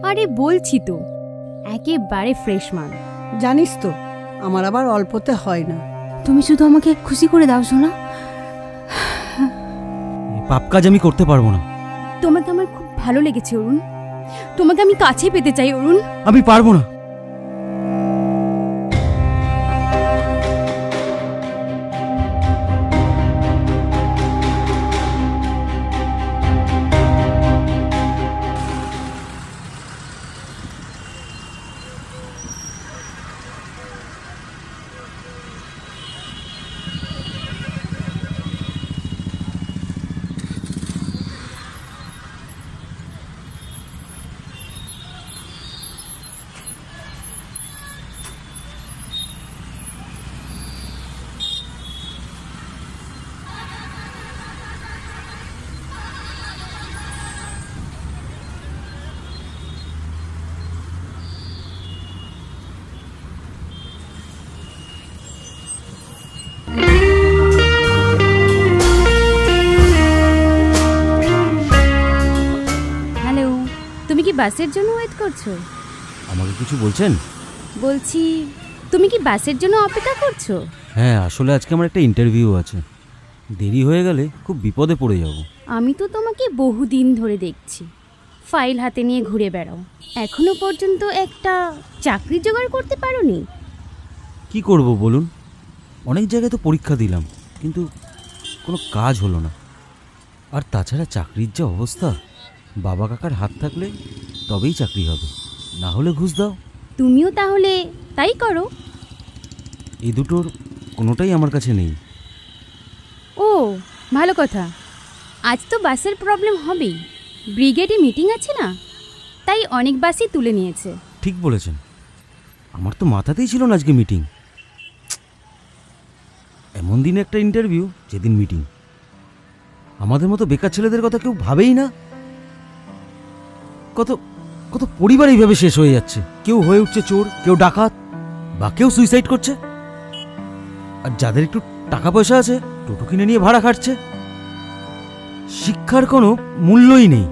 আরে বলছি তো, একেবারে ফ্রেশ মাল। জানিস তো আমার আবার অল্পতে হয় না। তুমি শুধু আমাকে খুশি করে দাও সোনা। পাপ কাজ আমি করতে পারবো না। তোমাকে আমার খুব ভালো লেগেছে অরুণ, তোমাকে আমি কাছে পেতে চাই অরুণ। আমি পারবো না। বাসের জন্য ওয়েট করছো? আমাকে কিছু বলছেন? বলছি তুমি কি বাসের জন্য অপেক্ষা করছো? হ্যাঁ, আসলে আজকে আমার একটা ইন্টারভিউ আছে, দেরি হয়ে গেলে খুব বিপদে পড়ে যাব। আমি তো তোমাকে বহুদিন ধরে দেখছি ফাইল হাতে নিয়ে ঘুরে বেড়াও, এখনো পর্যন্ত একটা চাকরি জোগাড় করতে পারোনি। কি করব বলুন, অনেক জায়গায় তো পরীক্ষা দিলাম কিন্তু কোনো কাজ হলো না। আর তাছাড়া চাকরির যা অবস্থা, বাবা কাকার হাত থাকলে তবেই চাকরি হবে, না হলে ঘুষ দাও। তুমিও তাহলে তাই করো। এই দুটোর কোনোটাই আমার কাছে নেই। ও ভালো কথা, আজ তো বাসের প্রবলেম হবেই, ব্রিগেডে মিটিং আছে না, তাই অনেক বাসই তুলে নিয়েছে। ঠিক বলেছেন, আমার তো মাথাতেই ছিল না আজকে মিটিং। এমন দিনে একটা ইন্টারভিউ যেদিন মিটিং। আমাদের মতো বেকার ছেলেদের কথা কেউ ভাবেই না। কত কত পরিবার এইভাবে শেষ হয়ে যাচ্ছে, কেউ হয়ে উঠছে চোর, কেউ ডাকাত, বা কেউ সুইসাইড করছে। আর যাদের একটু টাকা পয়সা আছে টোটো কিনে নিয়ে ভাড়া খাটছে। শিক্ষার কোনো মূল্যই নেই।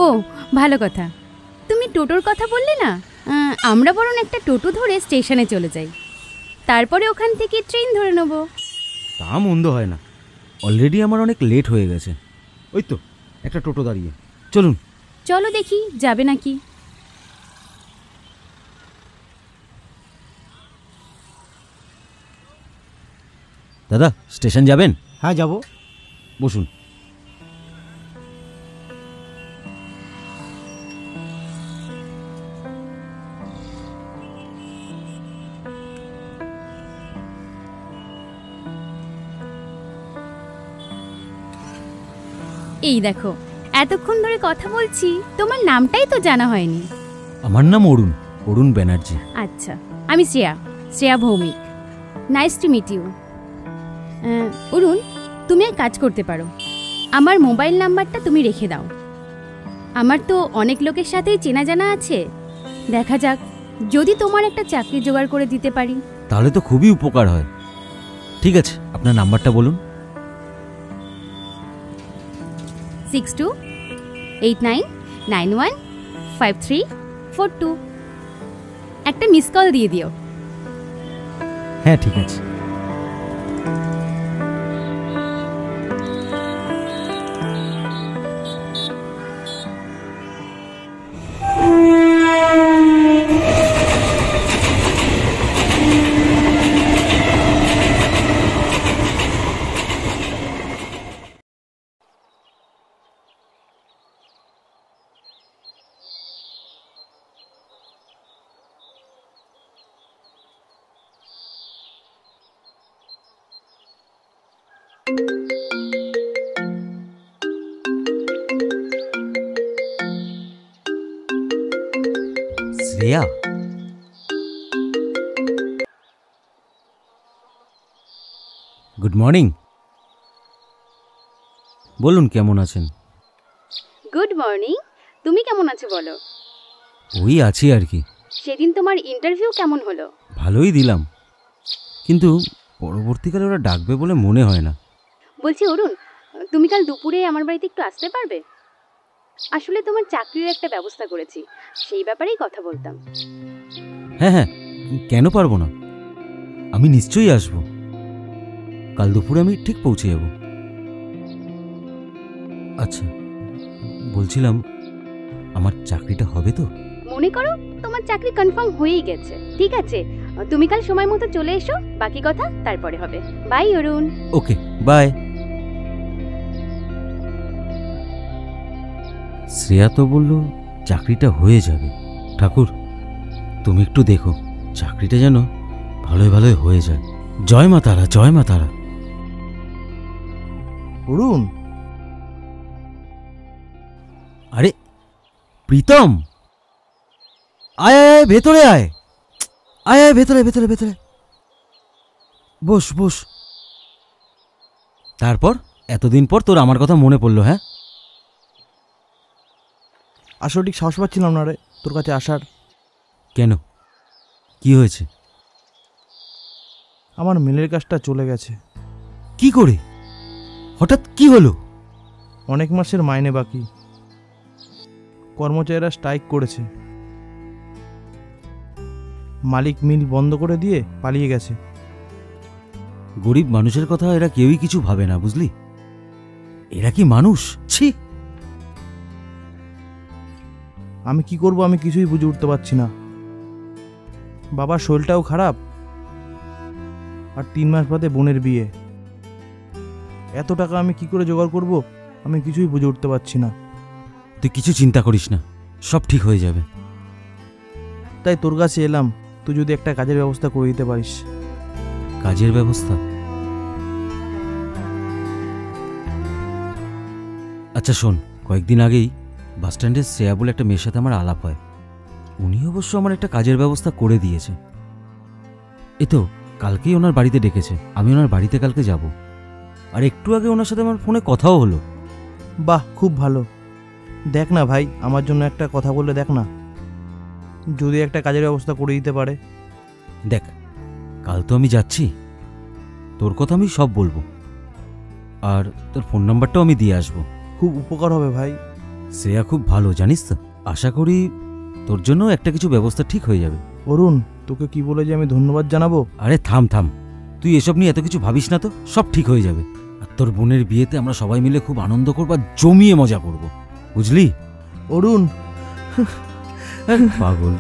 ও ভালো কথা, তুমি টোটোর কথা বললে না, আমরা বরং একটা টোটো ধরে স্টেশনে চলে যাই, তারপরে ওখান থেকে ট্রেন ধরে নেব। তা মন্দ হয় না, অলরেডি আমার অনেক লেট হয়ে গেছে। ওই তো একটা টোটো দাঁড়িয়ে, চলুন। চলো দেখি যাবে নাকি। দাদা স্টেশন যাবেন? হ্যাঁ যাব। বসুন। এই দেখো, এতক্ষণ ধরে কথা বলছি, তোমার নামটাই তো জানা হয়নি। আমার নাম অরুণ, অরুণ ব্যানার্জি। আচ্ছা, আমি Shreya Bhowmik. Nice to meet you. Arun, তুমি এক কাজ করতে পারো, আমার মোবাইল নাম্বারটা তুমি রেখে দাও। আমার তো অনেক লোকের সাথেই চেনা জানা আছে, দেখা যাক যদি তোমার একটা চাকরি জোগাড় করে দিতে পারি। তাহলে তো খুবই উপকার হয়। ঠিক আছে, আপনার নাম্বারটা বলুন। 6289915342। একটা মিস কল দিয়ে দিও। হ্যাঁ ঠিক আছে। Shreya, good morning. বলুন কেমন আছেন? গুড মর্নিং, তুমি কেমন আছো বলো? ওই আছি আর কি। সেদিন তোমার ইন্টারভিউ কেমন হলো? ভালোই দিলাম, কিন্তু পরবর্তীকালে ওরা ডাকবে বলে মনে হয় না। বলছি অরুণ, তুমি কাল দুপুরে আমার বাড়িতে একটু আসতে পারবে? আসলে তোমার চাকরির একটা ব্যবস্থা করেছি, সেই ব্যাপারেই কথা বলতাম। হ্যাঁ হ্যাঁ, কেন পারবো না, আমি নিশ্চয়ই আসবো। কাল দুপুরে আমি ঠিক পৌঁছে যাব। আচ্ছা, বলছিলাম আমার চাকরিটা হবে তো? মনে করো তোমার চাকরি কনফার্ম হয়েই গেছে। ঠিক আছে, তুমি কাল সময় মতো চলে এসো, বাকি কথা তারপরে হবে। Bye Arun. Okay, bye. Shreya তো বলল চাকরিটা হয়ে যাবে। ঠাকুর, তুমি একটু দেখো চাকরিটা যেন ভালোই ভালোই হয়ে যায়। জয় মা তারা, জয় মা তারা। অরুণ, আরে প্রীতম, আয় আয় আয়, ভেতরে আয়, আয় আয়, ভেতরে ভেতরে ভেতরে বস বস। তারপর এতদিন পর তোর আমার কথা মনে পড়লো? হ্যাঁ, আসলে ঠিক সাহস পাচ্ছিলাম না রে তোর কাছে আসার। কেন, কি হয়েছে? আমার মেলের কাজটা চলে গেছে। কি করে, হঠাৎ কি হলো? অনেক মাসের মাইনে বাকি, কর্মচারীরা স্ট্রাইক করেছে, মালিক মিল বন্ধ করে দিয়ে পালিয়ে গেছে। গরিব মানুষের কথা এরা কেউই কিছু ভাবে না, বুঝলি? এরা কি মানুষ? ছি! আমি কি করব আমি কিছুই বুঝে উঠতে পারছি না। বাবার শরীরটাও খারাপ, আর 3 মাস বাদে বোনের বিয়ে। এত টাকা আমি কি করে জোগাড় করব আমি কিছুই বুঝে উঠতে পারছি না। তুই কিছু চিন্তা করিস না, সব ঠিক হয়ে যাবে। তাই তোর কাছে এলাম, তুই যদি একটা কাজের ব্যবস্থা করে দিতে পারিস। কাজের ব্যবস্থা? আচ্ছা শোন, কয়েকদিন আগেই বাসস্ট্যান্ডে শ্রেয়া বলে একটা মেয়ের সাথে আমার আলাপ হয়। উনি অবশ্য আমার একটা কাজের ব্যবস্থা করে দিয়েছে। এ তো কালকেই ওনার বাড়িতে ডেকেছে, আমি ওনার বাড়িতে কালকে যাব। আর একটু আগে ওনার সাথে আমার ফোনে কথাও হলো। বাহ, খুব ভালো। দেখ না ভাই, আমার জন্য একটা কথা বলে দেখ না, যদি একটা কাজের ব্যবস্থা করে দিতে পারে। দেখ, কাল তো আমি যাচ্ছি, তোর কথা আমি সব বলবো, আর তোর ফোন নাম্বারটাও আমি দিয়ে আসবো। খুব উপকার হবে ভাই। শ্রেয়া খুব ভালো, জানিস তো। আশা করি তোর জন্য একটা কিছু ব্যবস্থা ঠিক হয়ে যাবে। অরুণ, তোকে কি বলে যে আমি ধন্যবাদ জানাবো। আরে থাম থাম, তুই এসব নিয়ে এত কিছু ভাবিস না তো, সব ঠিক হয়ে যাবে। আর তোর বোনের বিয়েতে আমরা সবাই মিলে খুব আনন্দ করবো আর জমিয়ে মজা করব, বুঝলি? অরুণ, পাগল।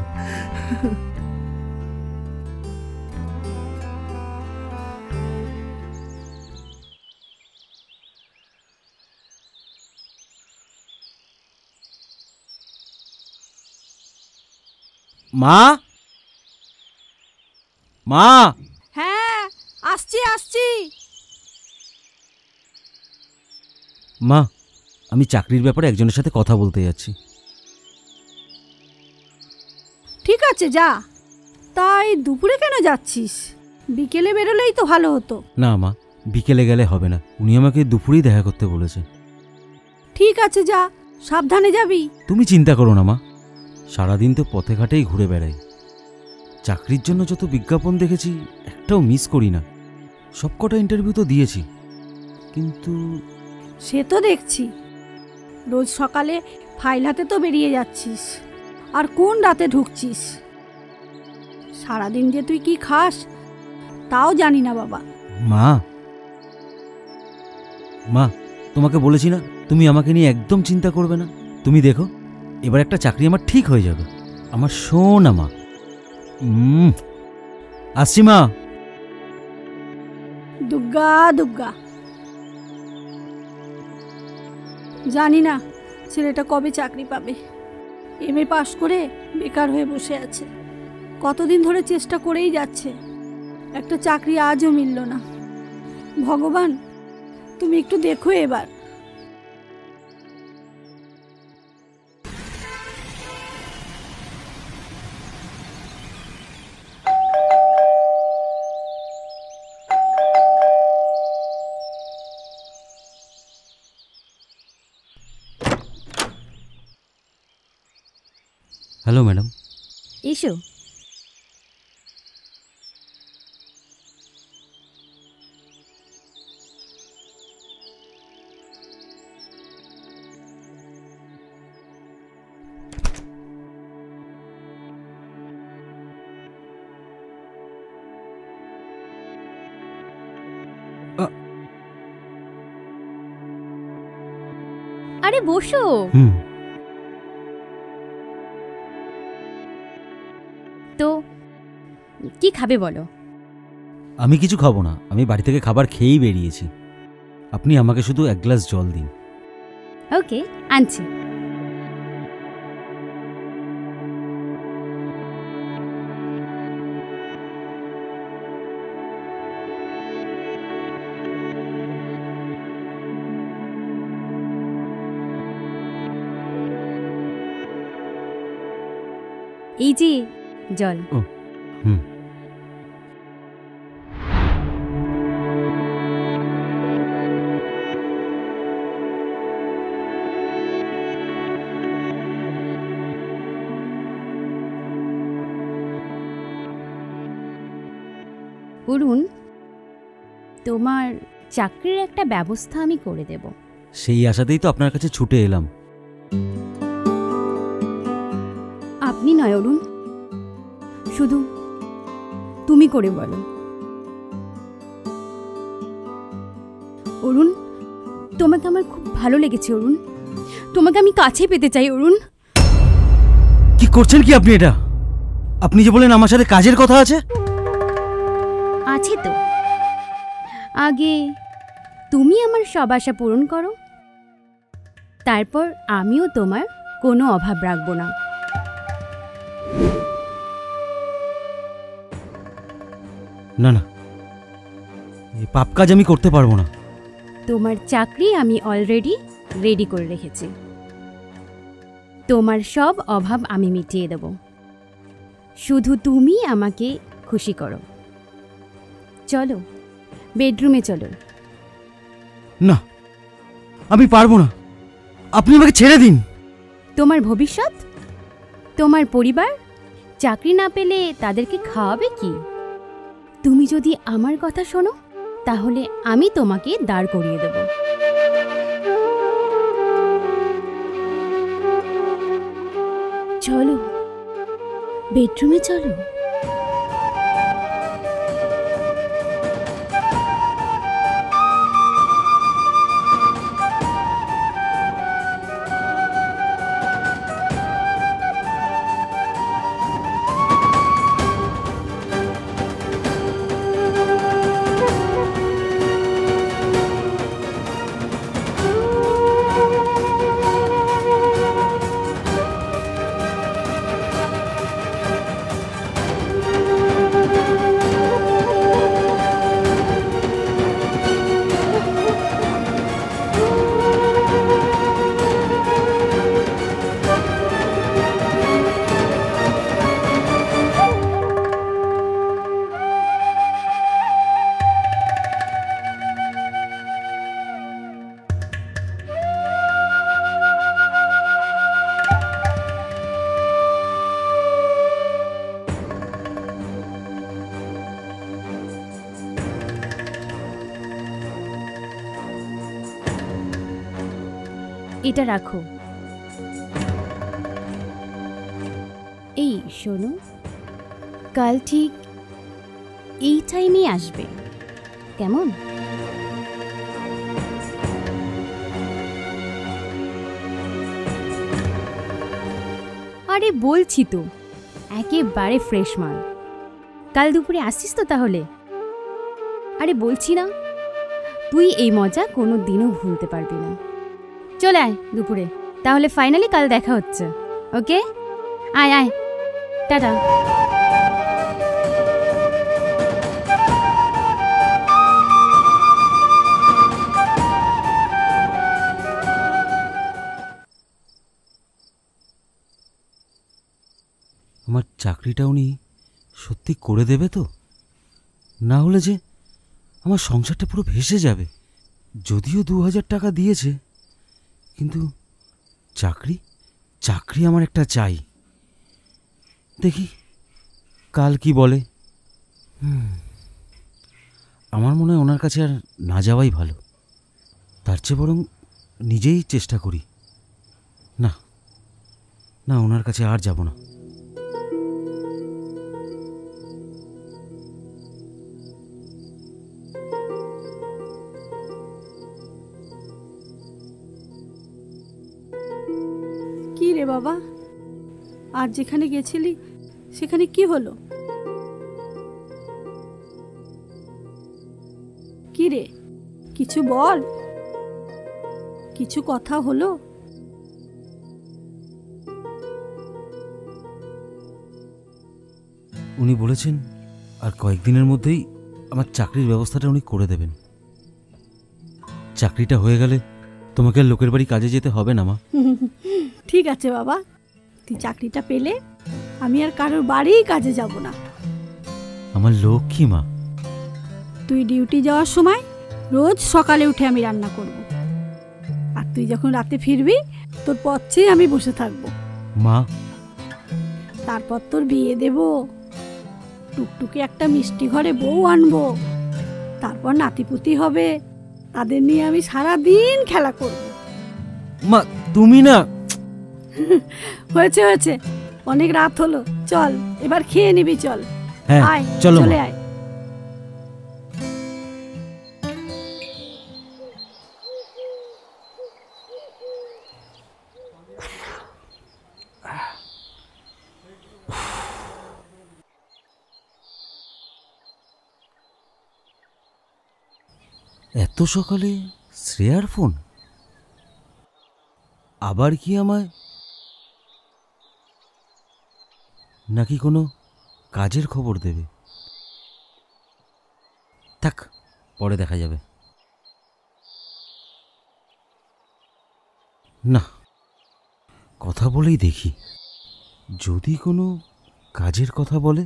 মা, মা। হ্যাঁ, আসছি আসছি। মা, আমি চাকরির ব্যাপারে একজনের সাথে কথা বলতে যাচ্ছি। ঠিক আছে, যা। তাই দুপুরে কেন যাচ্ছিস? বিকেলে বেরোলেই তো ভালো হতো। না মা, বিকেলে গেলে হবে না, উনি আমাকে দুপুরেই দেখা করতে বলেছে। ঠিক আছে, যা, সাবধানে যাবি। তুমি চিন্তা করো না মা, সারাদিন তো পথে ঘাটেই ঘুরে বেড়াই। চাকরির জন্য যত বিজ্ঞাপন দেখেছি একটাও মিস করি না। সবকটা ইন্টারভিউ তো দিয়েছি, কিন্তু সে তো দেখছি, রোজ সকালে ফাইল হাতে তো বেরিয়ে যাচ্ছিস, আর কোন রাতে ঢুকছিস। সারাদিন যে তুই কি খাস তাও জানি না বাবা। মা, মা তোমাকে বলেছি না তুমি আমাকে নিয়ে একদম চিন্তা করবে না। তুমি দেখো, এবার একটা চাকরি আমার ঠিক হয়ে যাবে। আমার সোনা মা। আসছি মা। দুগ্গা দুগ্গা। জানি না ছেলেটা কবে চাকরি পাবে। এমএ পাশ করে বেকার হয়ে বসে আছে, কতদিন ধরে চেষ্টা করেই যাচ্ছে, একটা চাকরি আজও মিলল না। ভগবান, তুমি একটু দেখো এবার। Hello madam. এসো। আরে বসো। হুম। তো কি খাবে বলো? আমি কিছু খাবো না, আমি বাড়ি থেকে খাবার খেয়েই বেরিয়েছি। আপনি আমাকে শুধু এক গ্লাস জল দিন। ওকে, আনছি। এই যে জল। হুম। অরুণ, তোমার চাকরির একটা ব্যবস্থা আমি করে দেব। সেই আশাতেই তো আপনার কাছে ছুটে এলাম। আপনি নয় অরুণ, শুধু তুমি করে বলো। অরুণ, তোমাকে আমার খুব ভালো লেগেছে অরুণ, তোমাকে আমি কাছে পেতে চাই অরুণ। কি করছেন কি আপনি এটা? আপনি যে বলেন আমার সাথে কাজের কথা আছে। আছে তো, আগে তুমি আমার সব আশা পূরণ করো, তারপর আমিও তোমার কোনো অভাব রাখবো না। না না, এই পাপ কাজ আমি করতে পারবো না। তোমার চাকরি আমি অলরেডি রেডি করে রেখেছি, তোমার সব অভাব আমি মিটিয়ে দেব, শুধু তুমি আমাকে খুশি করো। চলো বেডরুমে চলো। না, আমি পারবো না, আপনি আমাকে ছেড়ে দিন। তোমার ভবিষ্যৎ, তোমার পরিবার চাকরি না পেলে তাদেরকে খাওয়াবে কি? তুমি যদি আমার কথা শোনো তাহলে আমি তোমাকে দাঁড় করিয়ে দেব। চলো বেডরুমে চলো। এটা রাখো। এই শোনো, কাল ঠিক এই টাইমেই আসবে, কেমন? আরে বলছি তো, একেবারে ফ্রেশ মাল। কাল দুপুরে আসছিস তো তাহলে? আরে বলছি না, তুই এই মজা কোনো দিনও ভুলতে পারবি না। চলে আয় দুপুরে, তাহলে ফাইনালি কাল দেখা হচ্ছে। ওকে, আয় আয়, টাটা। আমার চাকরিটা উনি সত্যি করে দেবে তো? না হলে যে আমার সংসারটা পুরো ভেসে যাবে। যদিও 2000 টাকা দিয়েছে, কিন্তু চাকরি চাকরি আমার একটা চাই। দেখি কাল কি বলে। আমার মনে হয় ওনার কাছে আর না যাওয়াই ভালো, তার চেয়ে বরং নিজেই চেষ্টা করি। না না, ওনার কাছে আর যাব না। রে বাবা, আর যেখানে গেছিলি সেখানে কি হলো? কি রে, কিছু বল, কিছু কথা হলো? উনি বলেছেন আর কয়েকদিনের মধ্যেই আমার চাকরির ব্যবস্থাটা উনি করে দেবেন। চাকরিটা হয়ে গেলে তোমাকে আর লোকের বাড়ি কাজে যেতে হবে না মা। ঠিক আছে বাবা, তুই চাকরিটা পেলে আমি আর কারোর বাড়িই কাজে যাব না। আমার লক্ষ্মী মা। তুই ডিউটি যাওয়ার সময় রোজ সকালে উঠে আমি রান্না করব, আর তুই যখন রাতে ফিরবি তোর পথেই আমি বসে থাকবো। মা, তারপর তোর বিয়ে দেব, টুকটুকি একটা মিষ্টি ঘরে বউ আনবো, তারপর নাতিপুতি হবে, তাদের নিয়ে আমি সারা দিন খেলা করব। মা তুমি না। হয়েছে হয়েছে, অনেক রাত হলো, চল এবার খেয়ে নিবি, চল। হ্যাঁ আয়, চলো চলে মা। আয়। এত সকালে শ্রেয়ার ফোন? আবার কি আমায়, নাকি কোনো কাজের খবর দেবে? থাক, পরে দেখা যাবে। না, কথা বলেই দেখি, যদি কোনো কাজের কথা বলে।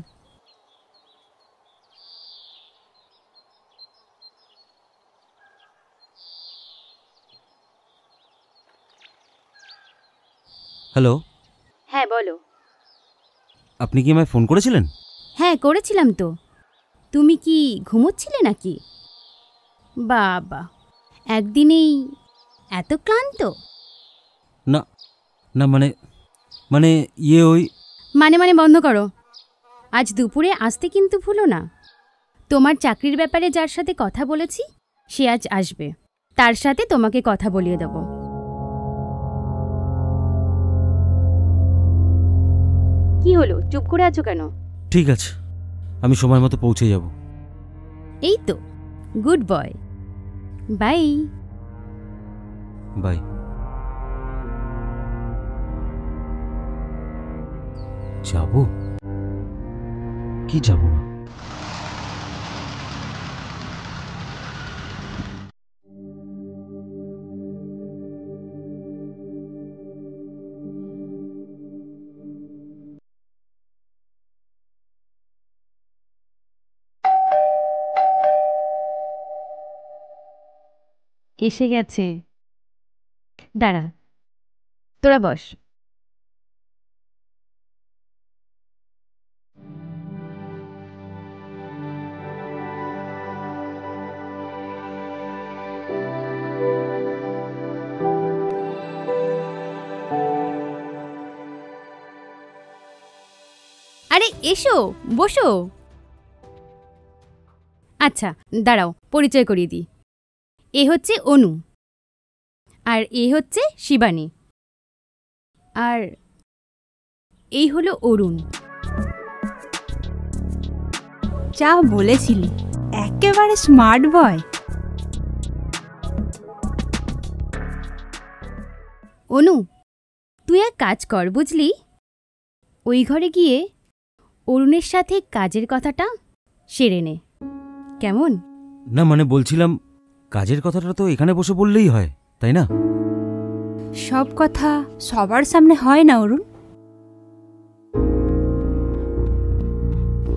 হ্যালো। হ্যাঁ বলো। আপনি কি আমায় ফোন করেছিলেন? হ্যাঁ করেছিলাম তো। তুমি কি ঘুমোচ্ছিলে নাকি? বাবা, একদিনেই এত ক্লান্ত? না না, মানে ওই মানে বন্ধ করো। আজ দুপুরে আসতে কিন্তু ভুলো না। তোমার চাকরির ব্যাপারে যার সাথে কথা বলেছি সে আজ আসবে, তার সাথে তোমাকে কথা বলিয়ে দেব। কি হলো, চুপ করে আছো কেন? ঠিক আছে, আমি সময় মতো পৌঁছে যাব। এই তো, গুড বয়। বাই। বাই। যাব কি যাব না? এসে গেছে, দাঁড়া, তোরা বস। আরে এসো, বসো। আচ্ছা দাঁড়াও, পরিচয় করিয়ে দিই। এ হচ্ছে অনু, আর এ হচ্ছে শিবানী, আর এই হলো অরুণ। যা বলেছিলি, একেবারে স্মার্ট বয়। অনু, তুই এক কাজ কর বুঝলি, ওই ঘরে গিয়ে অরুণের সাথে কাজের কথাটা সেরে নে, কেমন? না মানে বলছিলাম, কাজের কথাটা তো এখানে বসে বললেই হয়, তাই না? সব কথা সবার সামনে হয় না অরুণ।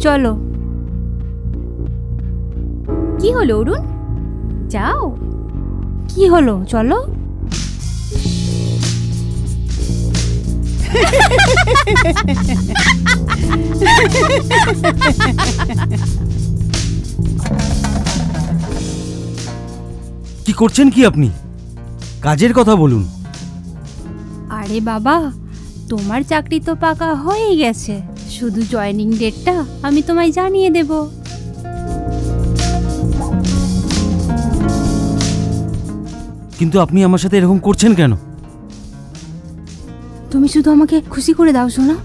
চলো। কি হলো অরুণ, যাও। কি হলো, চলো। কি করছেন কি আপনি? কাজের কথা বলুন। আরে বাবা, তোমার চাকরি তো পাকা হয়েই গেছে, শুধু জয়েনিং ডেটটা আমি তোমায় জানিয়ে দেব। কিন্তু আপনি আমার সাথে এরকম করছেন কেন? তুমি শুধু আমাকে খুশি করে দাও সোনা।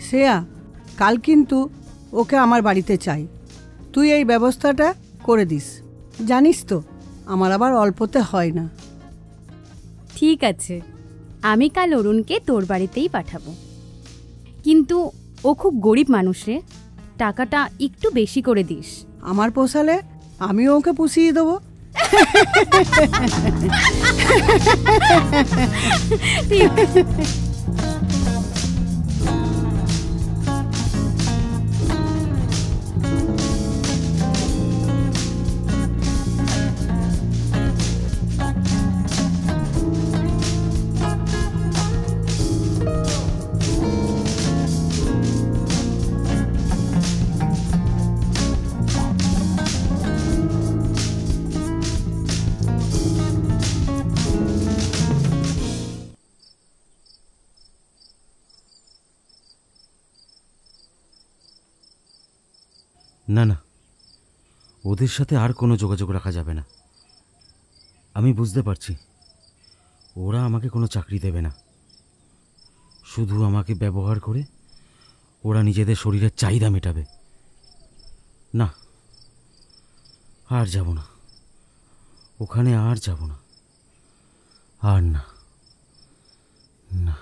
শ্রেয়া, কাল কিন্তু ওকে আমার বাড়িতে চাই। তুই এই ব্যবস্থাটা করে দিস। জানিস তো আমার আবার অল্পতে হয় না। ঠিক আছে, আমি কাল অরুণকে তোর বাড়িতেই পাঠাবো। কিন্তু ও খুব গরিব মানুষ রে, টাকাটা একটু বেশি করে দিস। আমার পোষালে আমিও ওকে পুষিয়ে দেবো। না না, ওদের সাথে আর কোনো যোগাযোগ রাখা যাবে না। আমি বুঝতে পারছি ওরা আমাকে কোনো চাকরি দেবে না, শুধু আমাকে ব্যবহার করে ওরা নিজেদের শরীরের চাহিদা মেটাবে। না, আর যাব না ওখানে, আর যাব না, আর না না।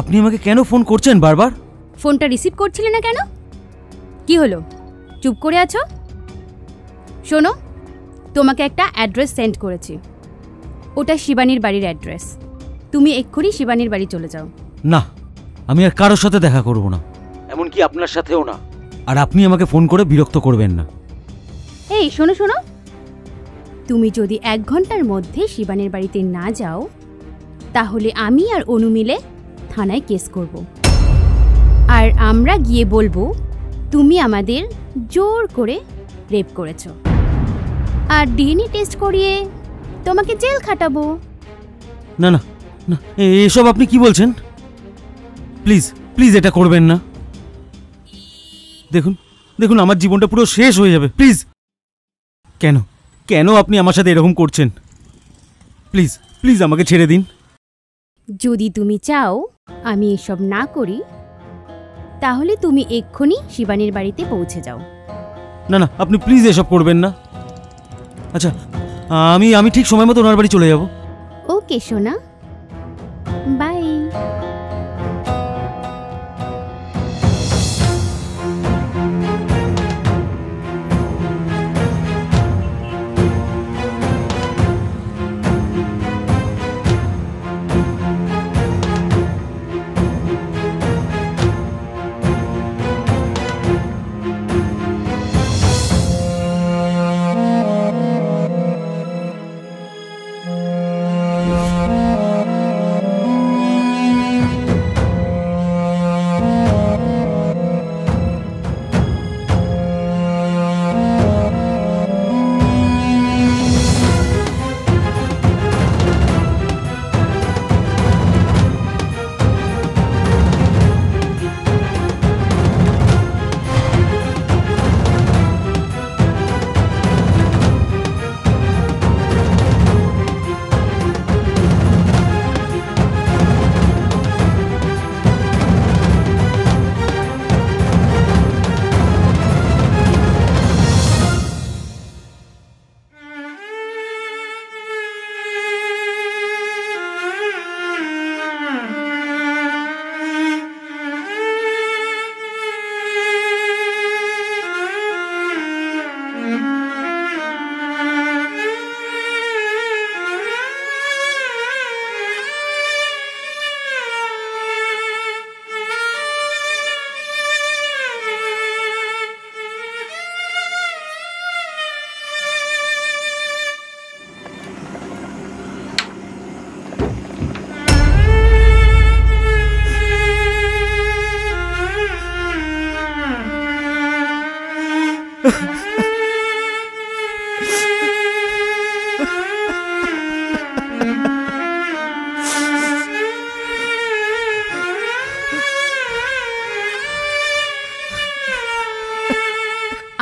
আপনি আমাকে কেন ফোন করছেন বারবার? ফোনটা রিসিভ করছিলে না কেন? কি হলো, চুপ করে আছো? শোনো, তোমাকে একটা অ্যাড্রেস সেন্ড করেছি, ওটা শিবানীর বাড়ির অ্যাড্রেস। তুমি এক্ষুনি শিবানীর বাড়ি চলে যাও। না, আমি আর কারোর সাথে দেখা করব না, এমনকি আপনার সাথেও না। আর আপনি আমাকে ফোন করে বিরক্ত করবেন না। এই শোনো শোনো, তুমি যদি 1 ঘন্টার মধ্যে শিবানীর বাড়িতে না যাও, তাহলে আমি আর অনু মিলে থানায় কেস করব। আর আমরা গিয়ে বলবো তুমি আমাদের জোর করে রেপ করেছো, আর ডিএনএ টেস্ট করিয়ে তোমাকে জেল খাটাবো। না না না, এসব আপনি কি বলছেন? প্লিজ প্লিজ এটা করবেন না। দেখুন দেখুন, আমার জীবনটা পুরো শেষ হয়ে যাবে। প্লিজ, কেন কেন আপনি আমার সাথে এরকম করছেন? প্লিজ প্লিজ আমাকে ছেড়ে দিন। যদি তুমি চাও আমি এসব না করি, তাহলে তুমি এক্ষুনি শিবানীর বাড়িতে পৌঁছে যাও। না না, আপনি প্লিজ এসব করবেন না। আচ্ছা, আমি ঠিক সময় মতো ওনার বাড়ি চলে যাব। ওকে সোনা, বাই।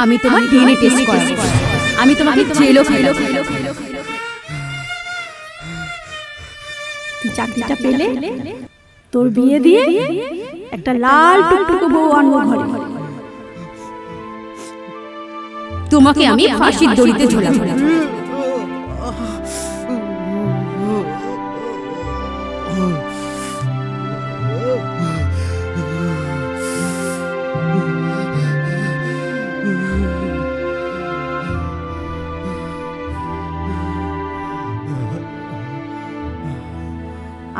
আমি তোমার ডিএনএ টেস্ট করাবো, আমি তোমাকে জেলও খাটাবো। তুই চাকরিটা পেলে তোর বিয়ে দিয়ে একটা লাল টুকটুকে বউ আনবো ঘরে। তোমাকে আমি ফাঁসির দড়িতে ঝোলাবো।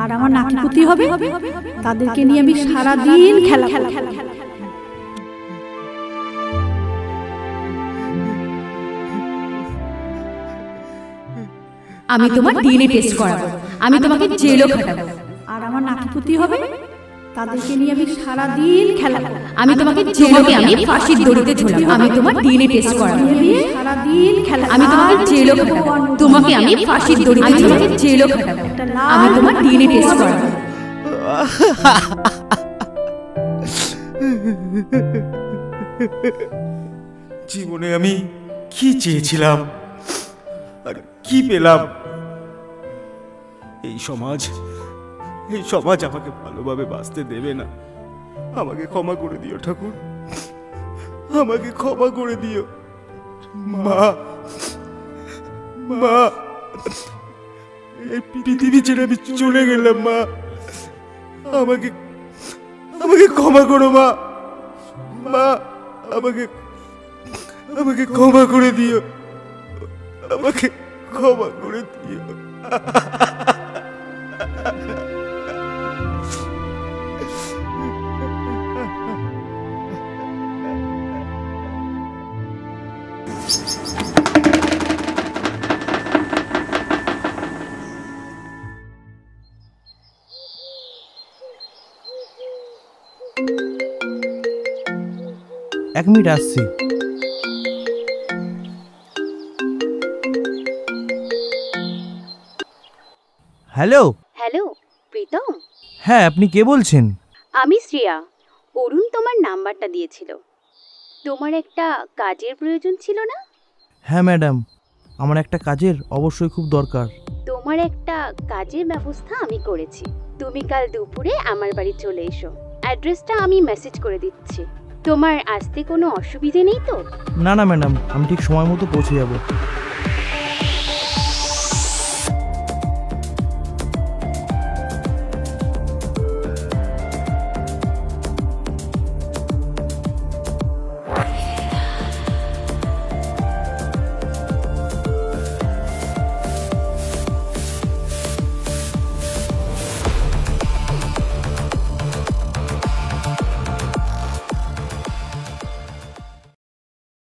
আর আমার নাতিপুতি হবে, তাদেরকে নিয়ে আমি সারাদিন খেলা। আমি তোমার ডিএনএ টেস্ট করাবো, আমি তোমাকে জেলও খাটাবো। আর আমার নাতিপুতি হবে, তাদেরকে নিয়ে আমি সারাদিন খেলা। আমি তোমাকে আমি ফাঁসির দড়িতে ঝোলাবো। আমি তোমার ডিএনএ টেস্ট করাবো, সারাদিন খেলা। আমি তোমাকে জেলও খাটাবো। তোমাকে আমি ফাঁসির দড়িতে ঝোলাবো, জেলও খাটাবো। আমি তোমার ডিএনএ টেস্ট করাবো। জীবনে আমি কি চেয়েছিলাম আর কি পেলাম? এই সমাজ আমাকে ভালোভাবে বাঁচতে দেবে না। আমাকে ক্ষমা করে দিও ঠাকুর, আমাকে ক্ষমা করে দিও। মা, এই পৃথিবী ছেড়ে আমি চলে গেলাম। মা, আমাকে ক্ষমা করো। মা, আমাকে ক্ষমা করে দিও, আমাকে ক্ষমা করে দিও। এক মিনিট আসছি। Hello hello Pritam. হ্যাঁ, আপনি কে বলছেন? আমি শ্রেয়া। অরুণ তোমার নাম্বারটা দিয়েছিল। তোমার একটা কাজের প্রয়োজন ছিল না? হ্যাঁ ম্যাডাম, আমার একটা কাজের অবশ্যই খুব দরকার। তোমার একটা কাজের ব্যবস্থা আমি করেছি। তুমি কাল দুপুরে আমার বাড়ি চলে এসো। অ্যাড্রেসটা আমি মেসেজ করে দিচ্ছি। তোমার আসতে কোনো অসুবিধে নেই তো? না ম্যাডাম, আমি ঠিক সময় মতো পৌঁছে যাব।